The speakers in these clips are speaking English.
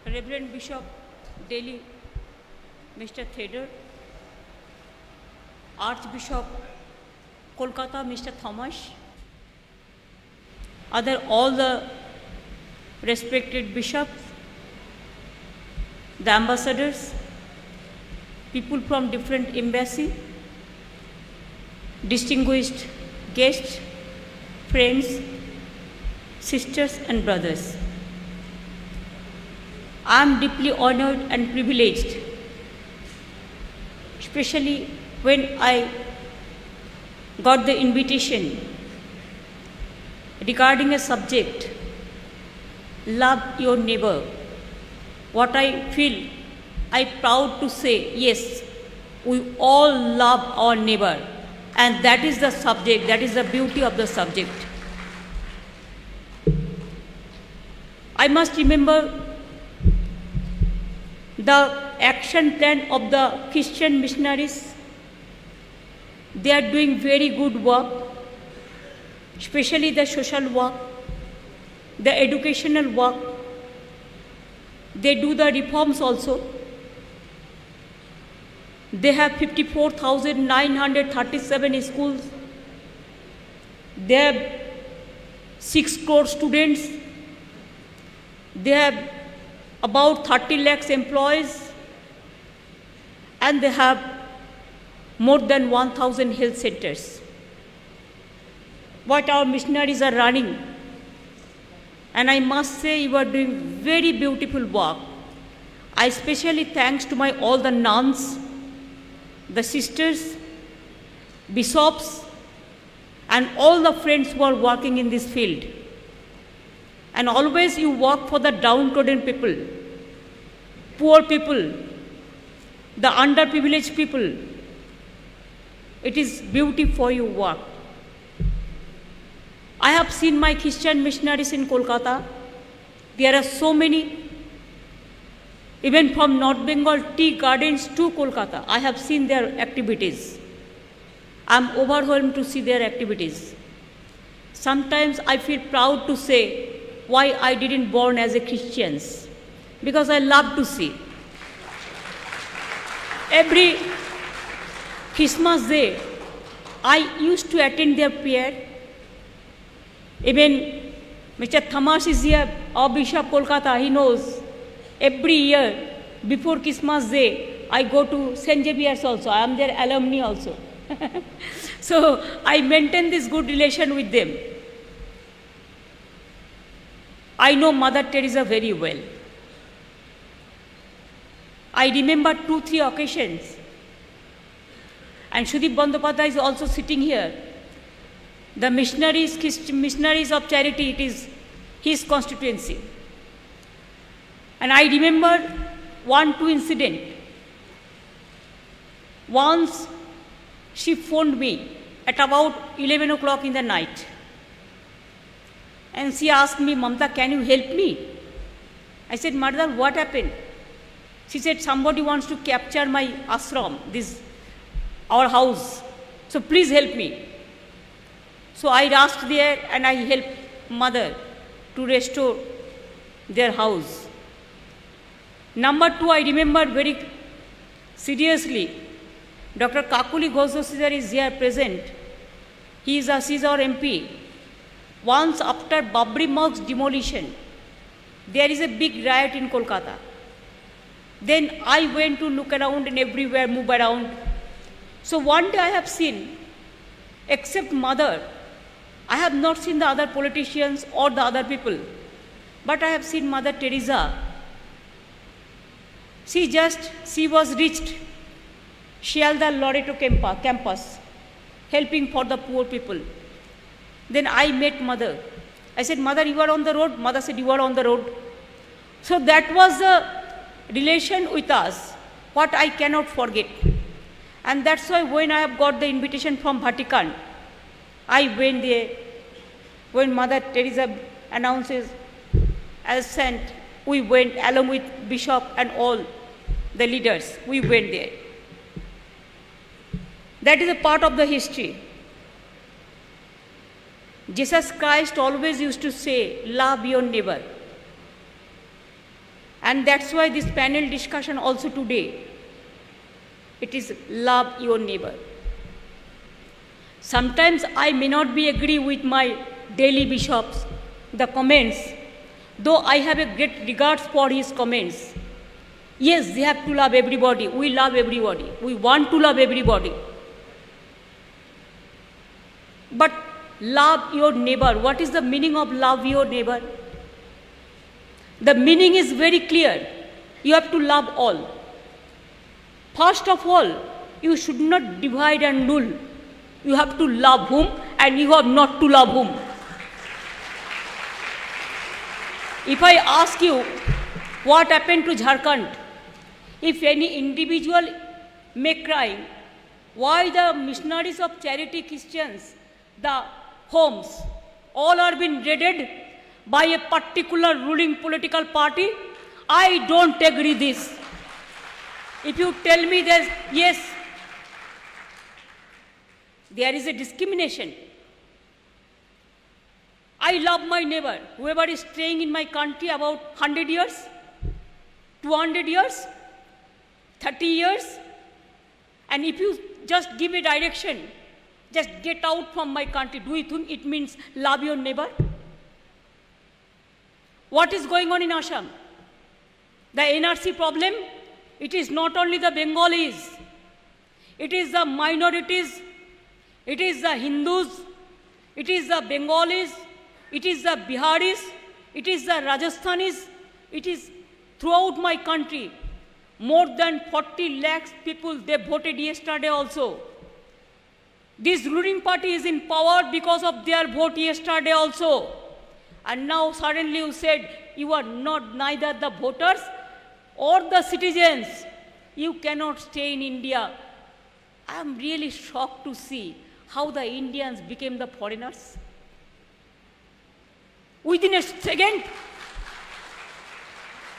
Reverend Bishop Delhi, Mr. Theder, Archbishop Kolkata, Mr. Thomas, all the respected bishops, the ambassadors, people from different embassies, distinguished guests, friends, sisters and brothers. I am deeply honored and privileged, especially when I got the invitation regarding a subject, love your neighbor. What I feel, I proud to say, yes, we all love our neighbor, and that is the subject, that is the beauty of the subject. I must remember the action plan of the Christian missionaries. They are doing very good work, especially the social work, the educational work. They do the reforms also. They have 54,937 schools. They have 6 crore students. They have about 30 lakhs employees, and they have more than 1,000 health centers. What our missionaries are running, and I must say you are doing very beautiful work. I especially thanks to all the nuns, the sisters, bishops, and all the friends who are working in this field. And always you work for the downtrodden people, poor people, the underprivileged people. It is beauty for your work. I have seen my Christian missionaries in Kolkata. There are so many, even from North Bengal tea gardens to Kolkata. I have seen their activities. I am overwhelmed to see their activities. Sometimes I feel proud to say why I didn't born as a Christian, because I love to see. Every Christmas Day, I used to attend their prayer. Even Mr. Thomas is here, our Bishop Kolkata, he knows. Every year, before Christmas Day, I go to St. Xavier's also. I am their alumni also. So I maintain this good relation with them. I know Mother Teresa very well. I remember 2-3 occasions. And Sudip Bandyopadhyay is also sitting here. The missionaries of charity, it is his constituency. And I remember 1-2 incident. Once she phoned me at about 11 o'clock in the night. And she asked me, Mamta, can you help me? I said, Mother, what happened? She said, somebody wants to capture my ashram, our house. So please help me. So I rushed there and I helped Mother to restore their house. Number 2, I remember very seriously, Dr. Kakuli Ghosh is here present. She is our MP. Once after Babri Masjid demolition, there is a big riot in Kolkata. Then I went to look around and everywhere, move around. So one day I have seen, except Mother, I have not seen the other politicians or the other people, but I have seen Mother Teresa. She was reached Shialda Loreto campus, helping for the poor people. Then I met Mother. I said, Mother, you are on the road? Mother said, you are on the road. So that was the relation with us, what I cannot forget. And that's why when I have got the invitation from Vatican, I went there. When Mother Teresa announces as saint, we went along with Bishop and all the leaders. We went there. That is a part of the history. Jesus Christ always used to say, love your neighbor. And that's why this panel discussion also today, it is love your neighbor. Sometimes I may not be agree with my daily bishops, the comments, though I have a great regards for his comments. Yes, they have to love everybody. We love everybody. We want to love everybody. But love your neighbor. What is the meaning of love your neighbor? The meaning is very clear. You have to love all. First of all, you should not divide and rule. You have to love whom and you have not to love whom. If I ask you what happened to Jharkhand, if any individual may cry, why the missionaries of charity Christians, the homes, all are being raided by a particular ruling political party, I don't agree this. If you tell me that, yes, there is a discrimination. I love my neighbor, whoever is staying in my country about 100 years, 200 years, 30 years, and if you just give a direction, just get out from my country, do you think it means love your neighbor? What is going on in Assam? The NRC problem, it is not only the Bengalis, it is the minorities, it is the Hindus, it is the Bengalis, it is the Biharis, it is the Rajasthanis, it is throughout my country. More than 40 lakhs people, they voted yesterday also. This ruling party is in power because of their vote yesterday also. And now suddenly you said you are not neither the voters or the citizens. You cannot stay in India. I am really shocked to see how the Indians became the foreigners. Within a second,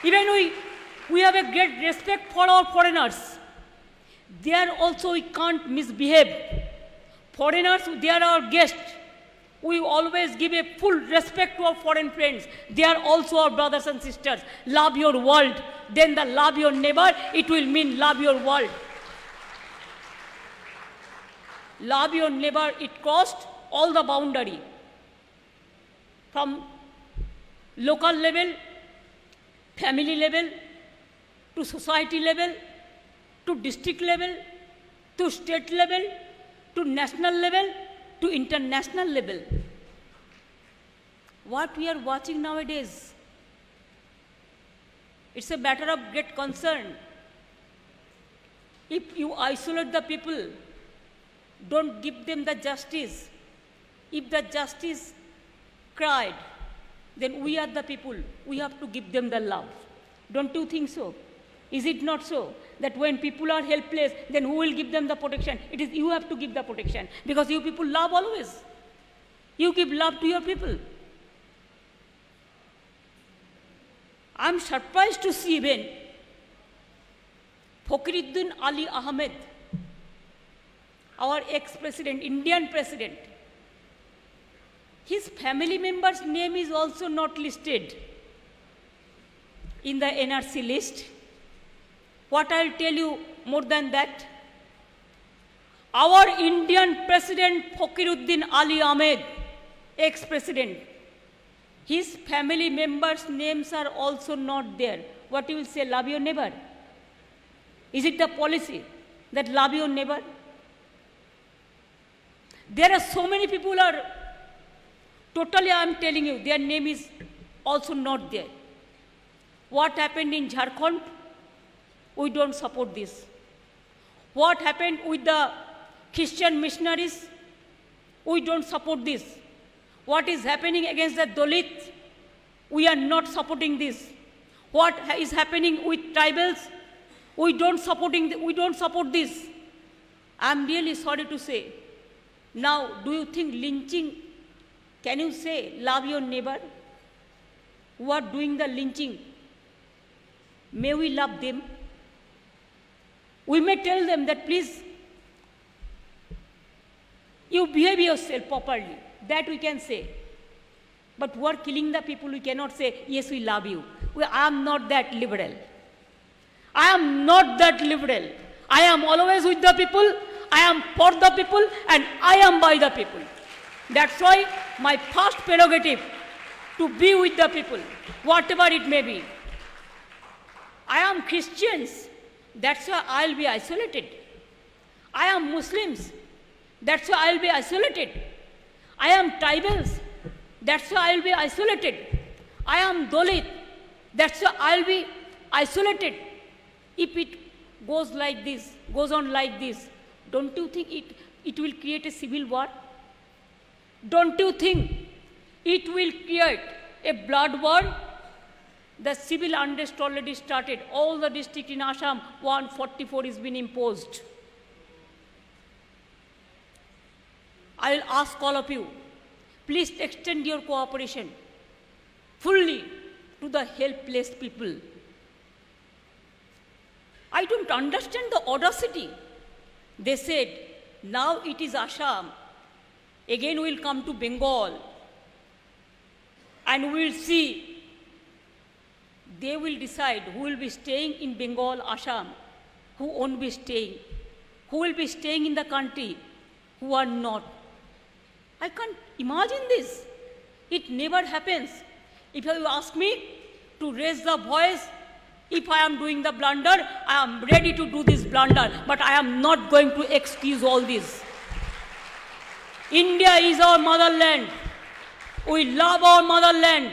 even we have a great respect for our foreigners. There also we can't misbehave. Foreigners, they are our guests. We always give a full respect to our foreign friends. They are also our brothers and sisters. Love your world. Then the love your neighbor, it will mean love your world. Love your neighbor, it crossed all the boundary. From local level, family level, to society level, to district level, to state level, to national level, to international level. What we are watching nowadays, it's a matter of great concern. If you isolate the people, don't give them the justice. If the justice cried, then we are the people, we have to give them the love. Don't you think so? Is it not so that when people are helpless, then who will give them the protection? It is you have to give the protection because you people love always. You give love to your people. I'm surprised to see when Fakhruddin Ali Ahmed, our ex-president, Indian president, his family member's name is also not listed in the NRC list. What I'll tell you more than that, our Indian President Fakhruddin Ali Ahmed, ex-president, his family members' names are also not there. What you will say, love your neighbor? Is it the policy that love your neighbor? There are so many people are, totally I am telling you, their name is also not there. What happened in Jharkhand? We don't support this. What happened with the Christian missionaries? We don't support this. What is happening against the Dalit? We are not supporting this. What is happening with tribals? We don't support this. I am really sorry to say. Now, do you think lynching, can you say, love your neighbor? Who are doing the lynching? May we love them? We may tell them that please, you behave yourself properly. That we can say. But who are killing the people, we cannot say, yes, we love you. I am not that liberal. I am not that liberal. I am always with the people, I am for the people, and I am by the people. That's why my first prerogative to be with the people, whatever it may be. I am Christians, that's why I'll be isolated. I am Muslims, that's why I'll be isolated. I am tribals, that's why I'll be isolated. I am Dalit, that's why I'll be isolated. If it goes like this, goes on like this, don't you think it will create a civil war? Don't you think it will create a blood war? The civil unrest already started. All the districts in Assam, 144 is been imposed. I will ask all of you, please extend your cooperation fully to the helpless people. I don't understand the audacity. They said, now it is Assam, again we will come to Bengal, and we will see. They will decide who will be staying in Bengal, Assam, who won't be staying, who will be staying in the country, who are not. I can't imagine this. It never happens. If you ask me to raise the voice, if I am doing the blunder, I am ready to do this blunder, but I am not going to excuse all this. India is our motherland. We love our motherland.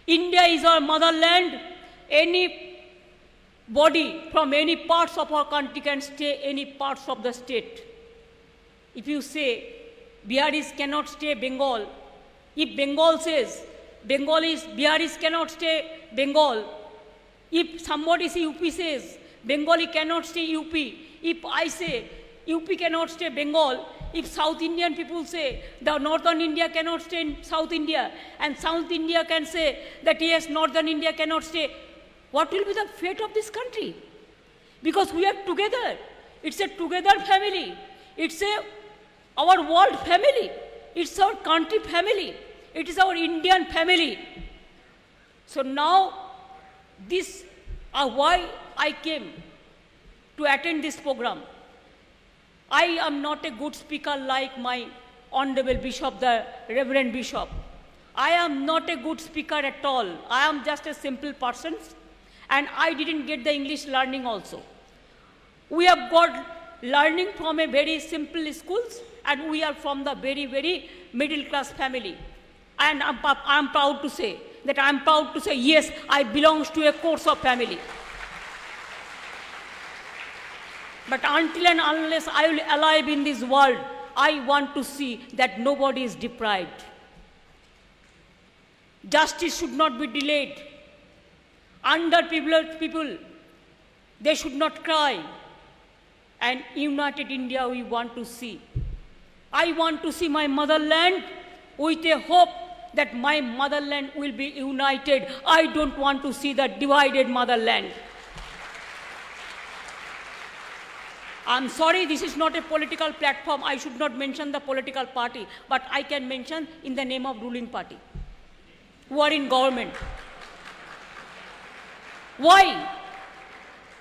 India is our motherland. Any body from any parts of our country can stay any parts of the state. If you say Biharis cannot stay Bengal, if Bengal says Biharis cannot stay Bengal, if somebody say UP says Bengali cannot stay UP, if I say UP cannot stay Bengal, if South Indian people say the Northern India cannot stay in South India, and South India can say that yes, Northern India cannot stay, what will be the fate of this country? Because we are together. It's a together family. It's our world family. It's our country family. It is our Indian family. So now, this is why I came to attend this program. I am not a good speaker like my Honorable Bishop, the Reverend Bishop. I am not a good speaker at all. I am just a simple person, and I didn't get the English learning also. We have got learning from a very simple schools, and we are from the very, very middle class family. And I'm proud to say that yes, I belong to a course of family. But until and unless I will alive in this world, I want to see that nobody is deprived. Justice should not be delayed. Underprivileged people, they should not cry. And united India we want to see. I want to see my motherland with a hope that my motherland will be united. I don't want to see the divided motherland. I'm sorry, this is not a political platform. I should not mention the political party, but I can mention in the name of ruling party who are in government. Why?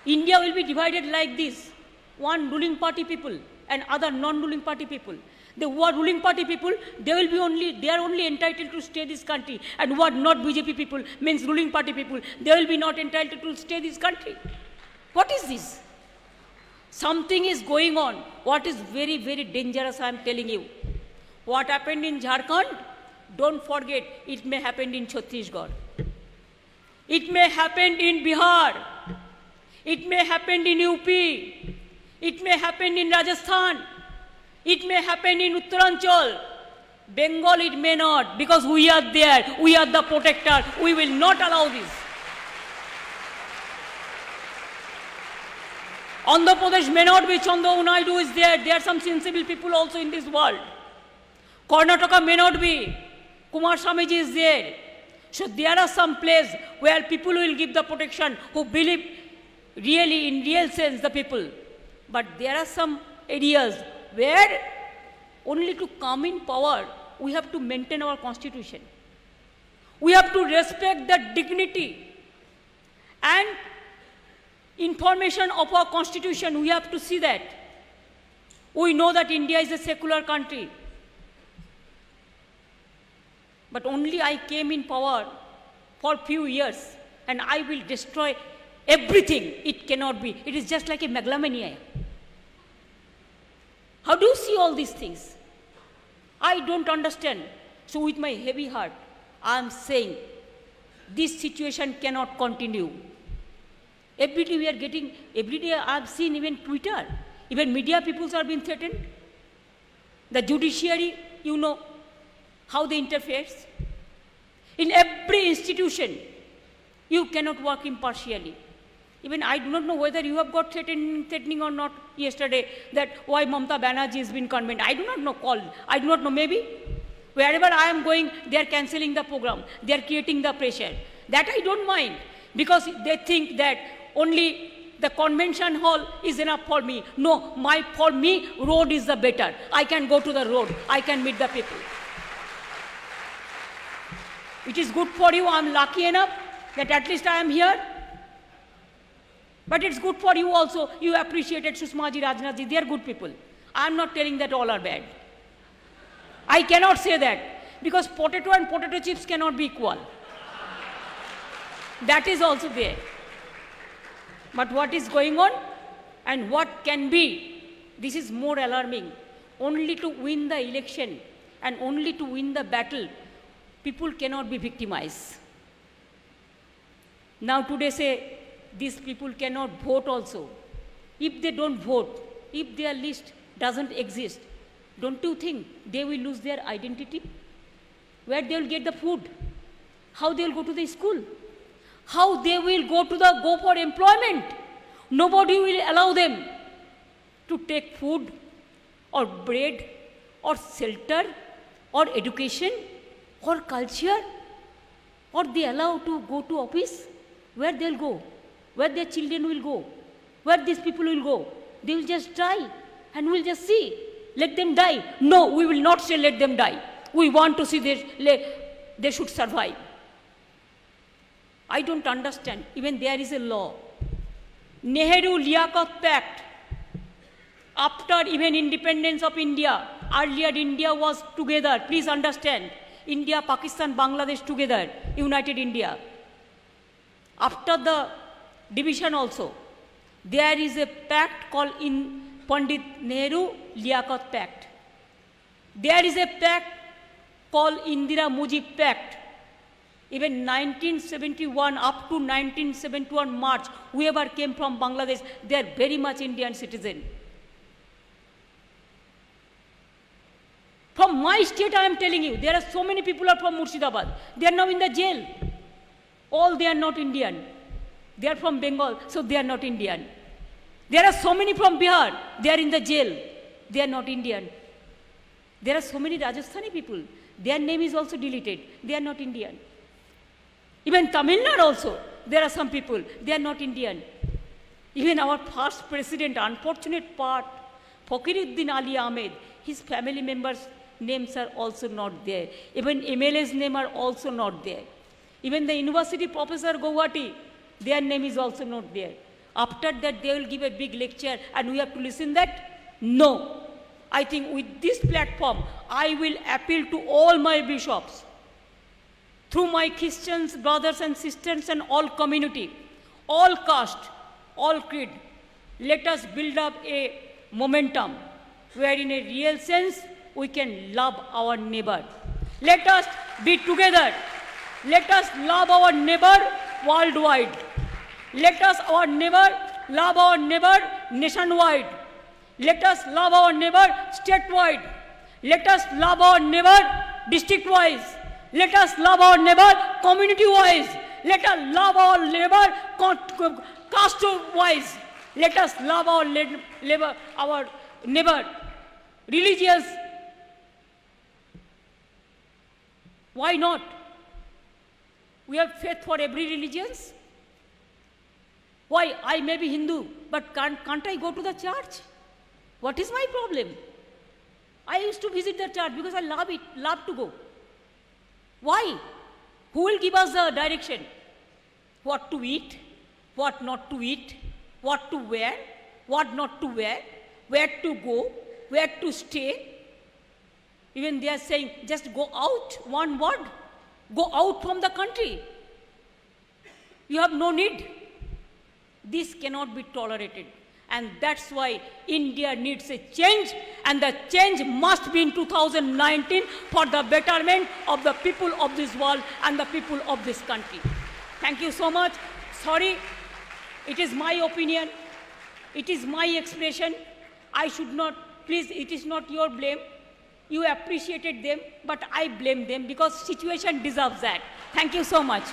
India will be divided like this. One ruling party people and other non-ruling party people. The who are ruling party people, they are only entitled to stay this country. And who are not BJP people, means ruling party people, they will be not entitled to stay this country. What is this? Something is going on. What is very, very dangerous, I am telling you. What happened in Jharkhand, don't forget, it may happen in Chhattisgarh. It may happen in Bihar. It may happen in UP. It may happen in Rajasthan. It may happen in Uttaranchal. Bengal it may not, because we are there. We are the protector. We will not allow this. Andhra Pradesh may not be, Chandrababu Naidu is there. There are some sensible people also in this world. Karnataka may not be. Kumar Swamiji is there. So there are some places where people will give the protection who believe really, in real sense, the people. But there are some areas where only to come in power, we have to maintain our constitution. We have to respect the dignity And information of our constitution, we have to see that. We know that India is a secular country. But only I came in power for a few years and I will destroy everything. It cannot be. It is just like a megalomania. How do you see all these things? I don't understand. So with my heavy heart, I am saying this situation cannot continue. Every day we are getting, every day I have seen even Twitter, even media people are being threatened. The judiciary, you know how they interfere. In every institution, you cannot work impartially. Even I do not know whether you have got threatening or not yesterday that why Mamata Banerjee has been convened. I do not know, called. I do not know, maybe. Wherever I am going, they are cancelling the program. They are creating the pressure. That I don't mind because they think that only the convention hall is enough for me. No, for me, road is the better. I can go to the road. I can meet the people. It is good for you. I am lucky enough that at least I am here. But it's good for you also. You appreciated Sushma ji, Rajnath ji. They are good people. I am not telling that all are bad. I cannot say that because potato and potato chips cannot be equal. That is also there. But what is going on and what can be, this is more alarming. Only to win the election and only to win the battle, people cannot be victimized. Now today say, these people cannot vote also. If they don't vote, if their list doesn't exist, don't you think they will lose their identity? Where they will get the food? How they will go to the school? How they will go for employment? Nobody will allow them to take food or bread or shelter or education or culture, or they allow to go to office. Where they'll go? Where their children will go? Where these people will go? They will just die and we'll just see. Let them die. No, we will not say let them die. We want to see they should survive. I don't understand. Even there is a law. Nehru-Liaquat Pact. After even independence of India, earlier India was together. Please understand. India, Pakistan, Bangladesh together, united India. After the division also, there is a pact called in Pandit Nehru-Liaquat Pact. There is a pact called Indira Mujib Pact. Even 1971 up to 1971 March, whoever came from Bangladesh, they are very much Indian citizen. From my state, I am telling you, there are so many people are from Murshidabad. They are now in the jail. All they are not Indian. They are from Bengal, so they are not Indian. There are so many from Bihar. They are in the jail. They are not Indian. There are so many Rajasthani people. Their name is also deleted. They are not Indian. Even Tamil Nadu also, there are some people. They are not Indian. Even our first president, unfortunate part, Fakhruddin Ali Ahmed, his family members' names are also not there. Even MLA's name are also not there. Even the university professor Guwahati, their name is also not there. After that, they will give a big lecture and we have to listen that? No. I think with this platform, I will appeal to all my bishops, through my Christians, brothers and sisters and all community, all caste, all creed, let us build up a momentum where in a real sense, we can love our neighbor. Let us be together. Let us love our neighbor worldwide. Let us love our neighbor nationwide. Let us love our neighbor statewide. Let us love our neighbor district-wise. Let us love our neighbor community-wise. Let us love our neighbor caste-wise. Let us love our neighbor religious. Why not? We have faith for every religion. Why? I may be Hindu, but can't I go to the church? What is my problem? I used to visit the church because I love it, love to go. Why? Who will give us the direction? What to eat? what not to eat, what to wear, what not to wear, where to go, where to stay. Even they are saying, just go out, one word, go out from the country. You have no need. This cannot be tolerated. And that's why India needs a change, and the change must be in 2019 for the betterment of the people of this world and the people of this country. Thank you so much. Sorry, it is my opinion. It is my expression. I should not, please, it is not your blame. You appreciated them, but I blame them because situation deserves that. Thank you so much.